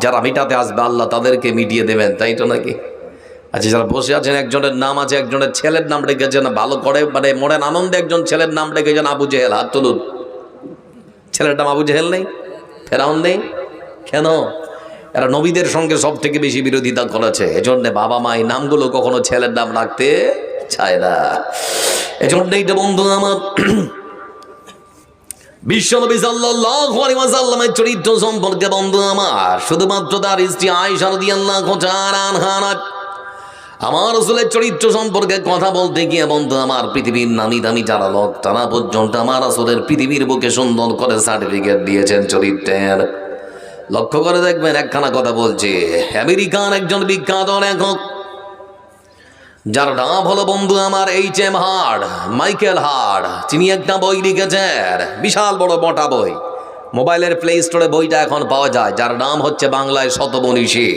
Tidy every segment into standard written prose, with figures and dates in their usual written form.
যারা মিটাতে আসবে আল্লাহ তাদেরকে মিটিয়ে দেবেন, তাই তো নাকি? আচ্ছা, যারা বসে আছেন একজনের নাম আছে, একজনের ছেলের নাম রেখেছেন ভালো করে, মানে মনের আনন্দে একজন ছেলের নাম রেখেছেন আবু জেহেল, হাত তুলুন। ছেলের নাম আবু জেহেল নেই, ফেরাউন নেই, কেন? এরা নবীদের সঙ্গে সব থেকে বেশি বিরোধিতা করেছে, এজন্য বাবা মা এই নামগুলো কখনো ছেলের নাম রাখতে চায় না। এজন্যই তো বন্ধু আমার বিশ্বনবী সাল্লাল্লাহু আলাইহি ওয়াসাল্লামের চরিত্র সম্পর্কে বন্ধু আমার শুধুমাত্র তার স্ত্রী আয়েশা রাদিয়াল্লাহু তাআলা আনহা, আমার রাসূলের চরিত্র সম্পর্কে কথা বলতে গিয়ে বন্ধু আমার পৃথিবীর নামি দামি যারা লোক তারা পর্যন্ত আমার রাসূলের পৃথিবীর বুকে সুন্দর করে সার্টিফিকেট দিয়েছেন চরিত্রের। লক্ষ্য করে দেখবেন, একখানা কথা বলছি, আমেরিকার একজন বিখ্যাত লেখক যার নাম হলো বন্ধু আমার এইচ.এম. হার্ড, মাইকেল হার্ড, তিনি একটা বই লিখেছেন, বিশাল বড় মোটা বই, মোবাইলের প্লে স্টোরে বইটা এখন পাওয়া যায়, যার নাম হচ্ছে বাংলায় শতমনীষী,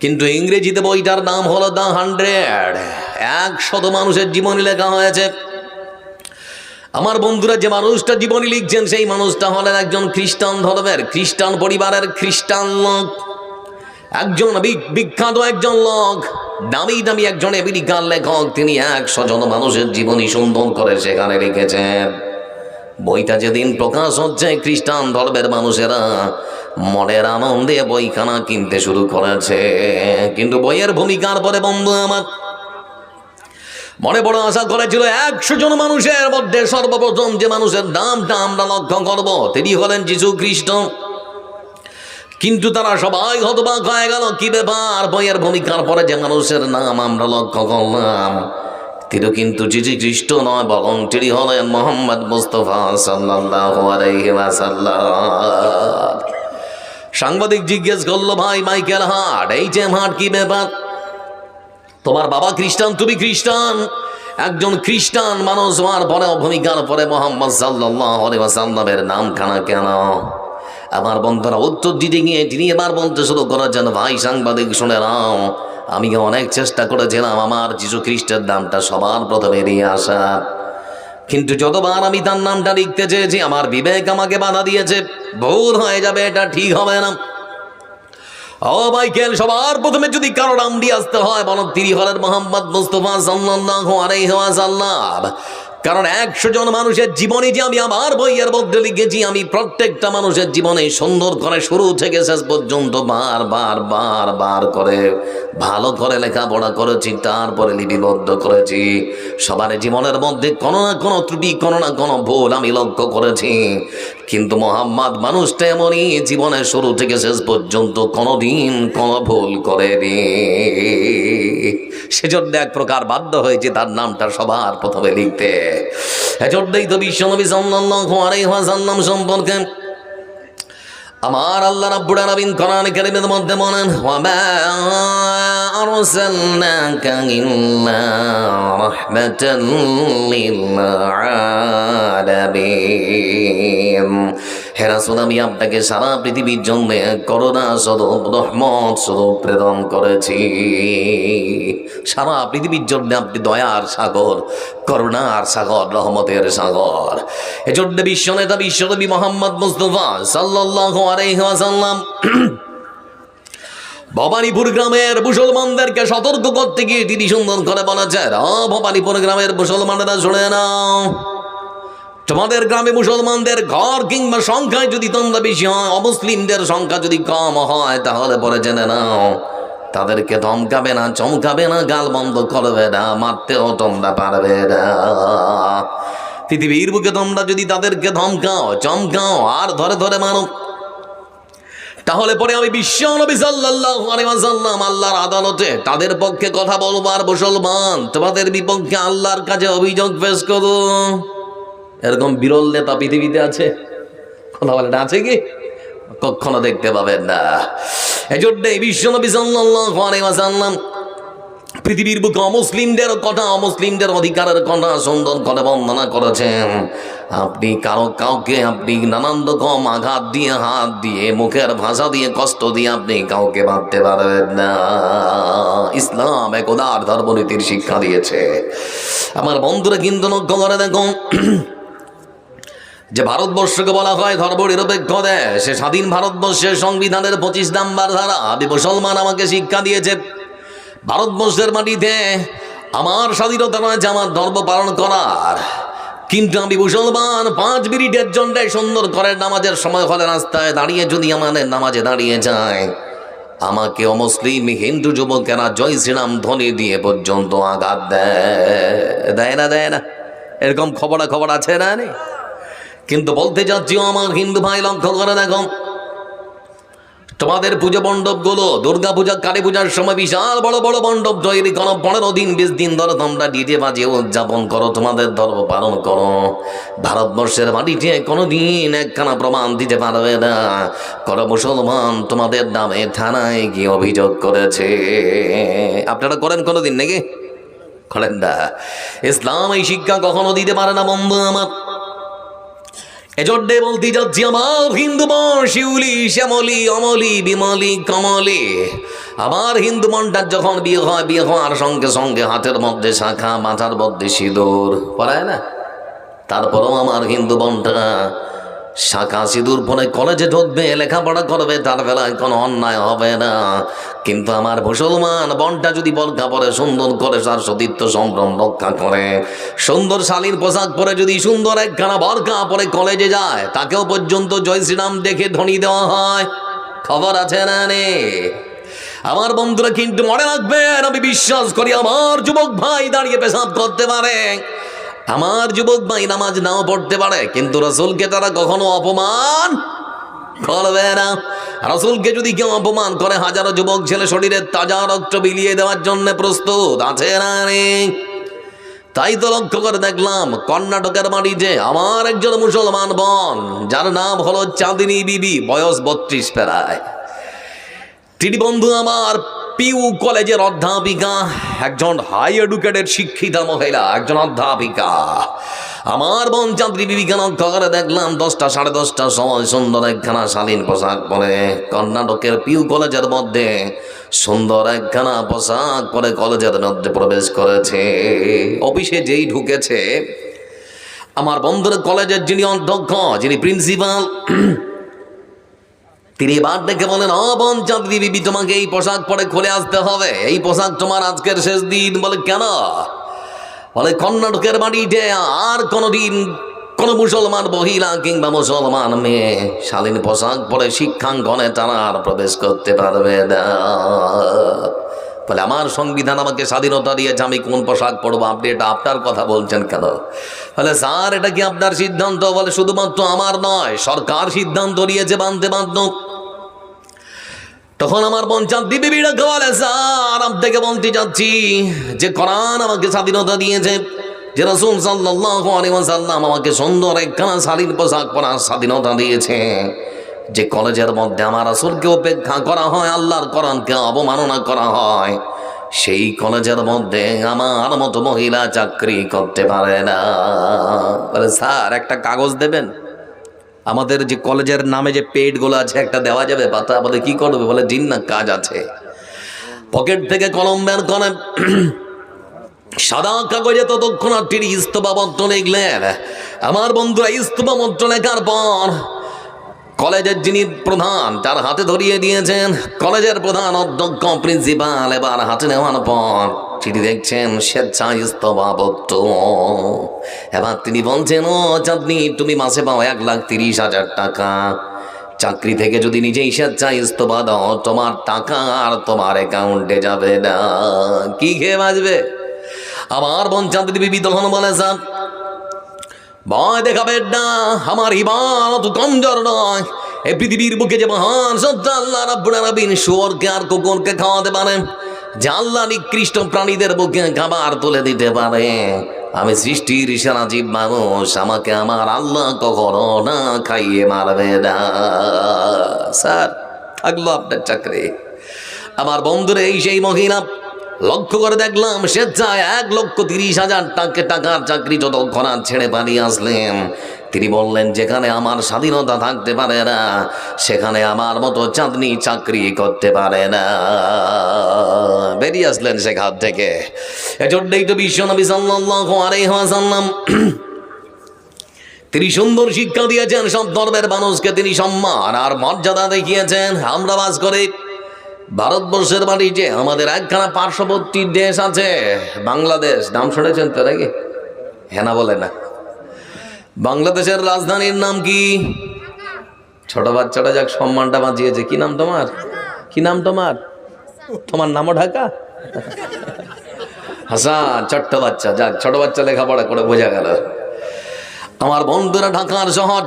কিন্তু ইংরেজিতে বইটার নাম হলো দ্য 100, 100 মানুষের জীবনী লেখা হয়েছে। আমার বন্ধুরা, যে মানুষটা জীবনী লিখছেন সেই মানুষটা হলেন একজন খ্রিস্টান ধর্মের, খ্রিস্টান পরিবারের খ্রিস্টান লোক, একজন বিখ্যাত একজন লোক, দামি দামি একজন আমেরিকান লেখক। তিনি 100 জন মানুষের জীবনী সুন্দর করে সেখানে লিখেছেন। বইটা যেদিন প্রকাশ হচ্ছে খ্রিস্টান ধর্মের মানুষেরা মনের আনন্দে বইখানা কিনতে শুরু করেছে, কিন্তু বইয়ের ভূমিকার পরে বন্ধু আমার মনে বড় আশা করেছিল 100 জন মানুষের মধ্যে সর্বপ্রথম যে মানুষের নামটা আমরা লক্ষ্য করব তিনি হলেন যীশু খ্রিস্ট, কিন্তু তারা সবাই হতবাক হয়ে গেল। কি ব্যাপার, বইয়ের ভূমিকার পরে যে মানুষের নাম আমরা লক্ষ্য করলাম তিনি কিন্তু যীশু খ্রিস্ট নয়, বরং তিনি হলেন মুহাম্মদ মুস্তাফা সাল্লাল্লাহু আলাইহি ওয়াসাল্লাম। সাংবাদিক জিজ্ঞেস করলো, ভাই মাইকেল হার্ড, এইচ.এম. হার্ড, কি ব্যাপার, তোমার বাবা খ্রিস্টান, তুমি খ্রিস্টান, একজন খ্রিস্টান মানুষ হওয়ার পরে ভূমিকার পরে মুহাম্মদ সাল্লাল্লাহু আলাইহি ওয়াসাল্লামের নামখানা কেন? আমার বন্ধুরা উত্তর দিতে গিয়ে তিনি এবার বলতে শুরু করেছেন, ভাই সাংবাদিক শুনে নাও, আমি অনেক চেষ্টা করেছিলাম আমার যীশু খ্রিস্টের নামটা সবার প্রথমে দিয়ে আসা, কিন্তু যতবার আমি তার নামটা লিখতে চেয়েছি আমার বিবেক আমাকে বাধা দিয়েছে, ভুল হয়ে যাবে, এটা ঠিক হবে না। ও মাইকেল, সবার প্রথমে যদি কারো নাম দিয়ে আসতে হয় বরং তিনি হলেন মুহাম্মদ মুস্তাফা সাল্লাল্লাহু আলাইহি ওয়াসাল্লাম, কারণ 100 জন মানুষের জীবনে যে আমি আমার বইয়ের মধ্যে লিখেছি, আমি প্রত্যেকটা মানুষের জীবনে সুন্দর করে শুরু থেকে শেষ পর্যন্ত বার করে ভালো করে লেখাপড়া করেছি, তারপরে লিপিবদ্ধ করেছি। সবার জীবনের মধ্যে কোনো না কোনো ত্রুটি, কোনো না কোনো ভুল আমি লক্ষ্য করেছি, কিন্তু মোহাম্মদ মানুষটা এমনই, জীবনের শুরু থেকে শেষ পর্যন্ত কোনোদিন কোনো ভুল করেনি। সেজন্য এক প্রকার বাধ্য হয়েছে তার নামটা সবার প্রথমে লিখতে। এজন্যই তো বিশ্বনবী সাল্লাল্লাহু আলাইহি ওয়াসাল্লাম সম্পর্কে আমার আল্লাহ রাব্বুল আলামিন কোরআন কারীমের মধ্যে বলেন, ওয়া মা আরসালনাকা ইল্লা রাহমাতাল লিল আলামিন। হে রাসূল, আমি আপনাকে সারা পৃথিবীর জন্য করুণা স্বরূপ, রহমত স্বরূপ প্রেরণ করেছি। সারা পৃথিবীর জন্য আপনি দয়ার সাগর, করুণার সাগর, রহমতের সাগর। এজন্য বিশ্বনেতা বিশ্বনবী মুহাম্মদ মুস্তাফা সাল্লাল্লাহু আলাইহি ওয়াসাল্লাম ভবানীপুর গ্রামের মুসলমানদেরকে সতর্ক করতে গিয়ে তিনি সুন্দর করে বলেছেন, ভবানীপুর গ্রামের মুসলমানেরা শুনে নাও, তোমাদের গ্রামে মুসলমানদের ঘর কিংবা সংখ্যায় যদি তোমরা বেশি হয়, অমুসলিমদের সংখ্যা যদি কম হয়, তাহলে পরে জেনে নাও তাদেরকে ধমকাবে না, চমকাবে না, গাল বন্ধ করবে না, মারতেও তোমরা পারবে না। পৃথিবীর বুকে তোমরা যদি তাদেরকে ধমকাও, চমকাও আর ধরে ধরে মানো, তাহলে পরে আমি বিশ্বনবী সাল্লাল্লাহু আলাইহি ওয়াসাল্লাম আল্লাহর আদালতে তাদের পক্ষে কথা বলবো, আর মুসলমান তোমাদের বিপক্ষে আল্লাহর কাছে অভিযোগ পেশ করো। এরকম বিরল নেতা পৃথিবীতে আছে? কথা বলেন, আছে কি? কখনো দেখতে পাবেন না। এজন্য বিশ্বনবী সাল্লাল্লাহু আলাইহি ওয়াসাল্লাম পৃথিবীর বুকে অমুসলিমদের কথা, অমুসলিমদের অধিকারের কথা সুন্দর করে বর্ণনা করেছেন। আপনি কাউকে আপনি নানান রকম আঘাত দিয়ে, হাত দিয়ে, মুখের ভাষা দিয়ে, কষ্ট দিয়ে আপনি কাউকে মারতে পারবেন না। ইসলাম এক উদার ধর্মনীতির শিক্ষা দিয়েছে। আমার বন্ধুরা কিন্তু লক্ষ্য করে দেখুন, যে ভারতবর্ষকে বলা হয় ধর্মনিরপেক্ষ দেশ, সে স্বাধীন ভারতবর্ষের সংবিধানের 25 নম্বর ধারা আমি মুসলমান আমাকে শিক্ষা দিয়েছে ভারতবর্ষের মাটিতে আমার স্বাধীনতা রয়েছে আমার ধর্ম পালন করার। কিন্তু আমি মুসলমান 5 মিনিটের জন্য সুন্দর করে নামাজের সময় হলে রাস্তায় দাঁড়িয়ে যদি আমাদের নামাজে দাঁড়িয়ে যায়, আমাকে অমুসলিম হিন্দু যুবকেরা জয় শ্রীরাম ধ্বনি দিয়ে পর্যন্ত আঘাত দেয় না এরকম খবর আছে না? কিন্তু বলতে চাচ্ছি আমার হিন্দু ভাই, লক্ষ্য করে দেখো, তোমাদের পুজো মণ্ডপগুলো দুর্গা পূজা কালী পূজার সময় বিশাল বড় বড় মণ্ডপ তৈরি করো, 15 দিন 20 দিন ধরে তোমরা ডিজে বাজিয়ে উদযাপন করো, তোমাদের ধর্ম পালন করো। ভারতবর্ষের মাটিতে কোনোদিন একখানা প্রমাণ দিতে পারবে না কোনো মুসলমান তোমাদের নামে থানায় গিয়ে অভিযোগ করেছে। আপনারা করেন কোনোদিন নাকি? করেন না। ইসলাম এই শিক্ষা কখনো দিতে পারে না বন্ধু আমার। এজন্যে বলতে যাচ্ছি আমার হিন্দু মন শিউলি শ্যামলি অমলি বিমলি কমলি, আমার হিন্দু মনটার যখন বিয়ে হয়, বিয়ে হওয়ার সঙ্গে সঙ্গে হাতের মধ্যে শাখা, মাথার মধ্যে সিঁদুর পরায় না, তারপরেও আমার হিন্দু মনটা শাখা সিঁদুর পরে কলেজে ঢুকবে, লেখাপড়া করবে, তার বেলায় কোনো অন্যায় হবে না। কিন্তু আমার মুসলমান বনটা যদি বরখা পরে সুন্দর করে তার সতীত্ব সম্ভ্রম রক্ষা করে, সুন্দর শালীর পোশাক পরে যদি সুন্দর একখানা বরখা পরে কলেজে যায়, তাকেও পর্যন্ত জয় শ্রীরাম দেখে ধ্বনি দেওয়া হয়। খবর আছে না নে? আমার বন্ধুরা কিন্তু মনে রাখবেন, আমি বিশ্বাস করি আমার যুবক ভাই দাঁড়িয়ে পেশাব করতে পারে, আমার যুবক ভাই নামাজ নাও পড়তে পারে, কিন্তু রাসূলকে তারা কখনো অপমান করবে না। রাসূলকে যদি কেউ অপমান করে, হাজারো যুবক ছেলে শরীরের তাজা রক্ত বিলিয়ে দেওয়ার জন্য প্রস্তুত আছে না রে? তাই তো লক্ষ্য করে দেখলাম কর্ণাটকের মাটিতে আমার একজন মুসলমান বোন, যার নাম হলো চাঁদিনী বিবি, বয়স 32 প্রায়। তিনি বন্ধু আমার পিউ কলেজের অধ্যাপিকা, একজন হাই এডুকেটেড শিক্ষিতা মহিলা, একজন অধ্যাপিকা। আমার বোন চাঁদনী বিবিকে লক্ষ্য করে দেখলাম 10টা 10:30টার সময় সুন্দর একখানা শালীন পোশাক পরে কর্ণাটকের পিউ কলেজের মধ্যে সুন্দর একখানা পোশাক পরে কলেজের মধ্যে প্রবেশ করেছে। অফিসে যেই ঢুকেছে, আমার বন্ধুর কলেজের যিনি অধ্যক্ষ, যিনি প্রিন্সিপাল, তিনি এবার দেখে বলেন, ও বোন চাঁদনী বিবি, তোমাকে এই পোশাক পরে খুলে আসতে হবে, এই পোশাক তোমার আজকের শেষ দিন। বলে কেন? বলে কর্ণাটকের মাটিতে আর কোনোদিন কোন মুসলমান মহিলা কিংবা মুসলমান মেয়ে শালীন পোশাক পরে শিক্ষাঙ্গনে তারা আর প্রবেশ করতে পারবে না। বলে আমার সংবিধান আমাকে স্বাধীনতা দিয়েছে, আমি কোন পোশাক পরবো, আপনি এটা আপনার কথা বলছেন কেন? বলে স্যার, এটা কি আপনার সিদ্ধান্ত? বলে শুধুমাত্র আমার নয়, সরকার সিদ্ধান্ত নিয়েছে, মানতে বাধ্য। তখন আমার বোন চাঁদনী বিবিরা বলে, স্যার আপনাকে বলতে যাচ্ছি যে কোরআন আমাকে স্বাধীনতা দিয়েছে, যে রাসূল সাল্লাল্লাহু আলাইহি ওয়াসাল্লাম আমাকে সুন্দর একখানা শালীন পোশাক পরার স্বাধীনতা দিয়েছে। যে কলেজের মধ্যে আমার রাসূলকে উপেক্ষা করা হয়, আল্লাহর কোরআনকে অবমাননা করা হয়, সেই কলেজের মধ্যে আমার মতো মহিলা চাকরি করতে পারে না। বলে স্যার একটা কাগজ দেবেন, আমাদের যে কলেজের নামে যে পেডগুলো আছে একটা দেওয়া যাবে পাতা? বলে কি করবে? বলে দিন না, কাজ আছে। পকেট থেকে কলম বের করে সাদা কাগজে ততক্ষণাৎ তিনি ইস্তফাপত্র লিখলেন। আমার বন্ধুরা ইস্তফাপত্র লেখার পর কলেজের যিনি প্রধান তার হাতে ধরিয়ে দিয়েছেন। কলেজের প্রধান অধ্যক্ষ প্রিন্সিপাল এবার হাতে নেওয়ার পর চিঠি দেখছেন, স্বেচ্ছা ইস্তফাপত্র। এবার তিনি বলছেন, ও চাঁদনী, তুমি মাসে পাও 1,30,000 টাকা, চাকরি থেকে যদি নিজেই স্বেচ্ছা ইস্তফা দাও, তোমার টাকা আর তোমার অ্যাকাউন্টে যাবে না। কি খেয়ে বাঁচবে? আমার বোন চাঁদনী বিবি তখন বলে, স্যার ভয় দেখাবেন না, আমার ঈমান অত কমজোর নয়। এই পৃথিবীর বুকে যে মহান সত্তা আল্লাহ রাব্বুল আলামিন শুয়োরকে আর কুকুরকে খাওয়াতে পারেন, যে আল্লাহ নিকৃষ্ট প্রাণীদের বুকে খাবার তুলে দিতে পারে, আমি সৃষ্টির সেরা জীব মানুষ, আমাকে আমার আল্লাহ কখনো না খাইয়ে মারবে না। স্যার থাকলো আপনার চাকরি। আমার বন্ধুরা এই সেই মহিলা, লক্ষ্য করে দেখলাম স্বেচ্ছায় 1,30,000 টাকার চাকরি যতক্ষণ ছেড়ে পালিয়ে আসলেন। তিনি বললেন, যেখানে আমার স্বাধীনতা থাকতে পারে না, সেখানে আমার মতো চাঁদনী চাকরি করতে পারে না। বেরিয়ে আসলেন সেখান থেকে। এজন্যই তো বিশ্বনবী সাল্লাল্লাহু আলাইহি ওয়াসাল্লাম তিনি সুন্দর শিক্ষা দিয়েছেন, সব ধর্মের মানুষকে তিনি সম্মান আর মর্যাদা দেখিয়েছেন। আমরা বাস করি ভারতবর্ষের মাটিতে, আমাদের একখানা পার্শ্ববর্তী দেশ আছে বাংলাদেশ, নাম শুনেছেন তো নাকি? হ্যাঁ না বলে না। বাংলাদেশের রাজধানীর নাম কি? ছোট বাচ্চাটা যাক সম্মানটা বাঁচিয়েছে। কি নাম তোমার? কি নাম তোমার? তোমার নামও ঢাকা? হাসান, ছোট্ট বাচ্চা, যাক ছোট বাচ্চা লেখাপড়া করে বোঝা গেল। আমার বন্ধুরা, ঢাকার শহর,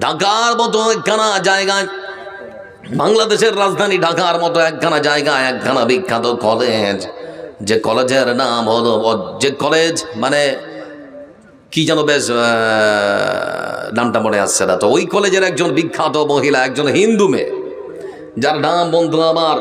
ঢাকার মতো একখানা জায়গায়, বাংলাদেশের রাজধানী ঢাকার মতো একখানা জায়গায় একখানা বিখ্যাত কলেজ, যে কলেজের নাম হলো, যে কলেজ মানে কি যেন, বেশ নামটা মনে আসছে না তো। ওই কলেজের একজন বিখ্যাত মহিলা, একজন হিন্দু মেয়ে, যার নাম বন্ধু আমার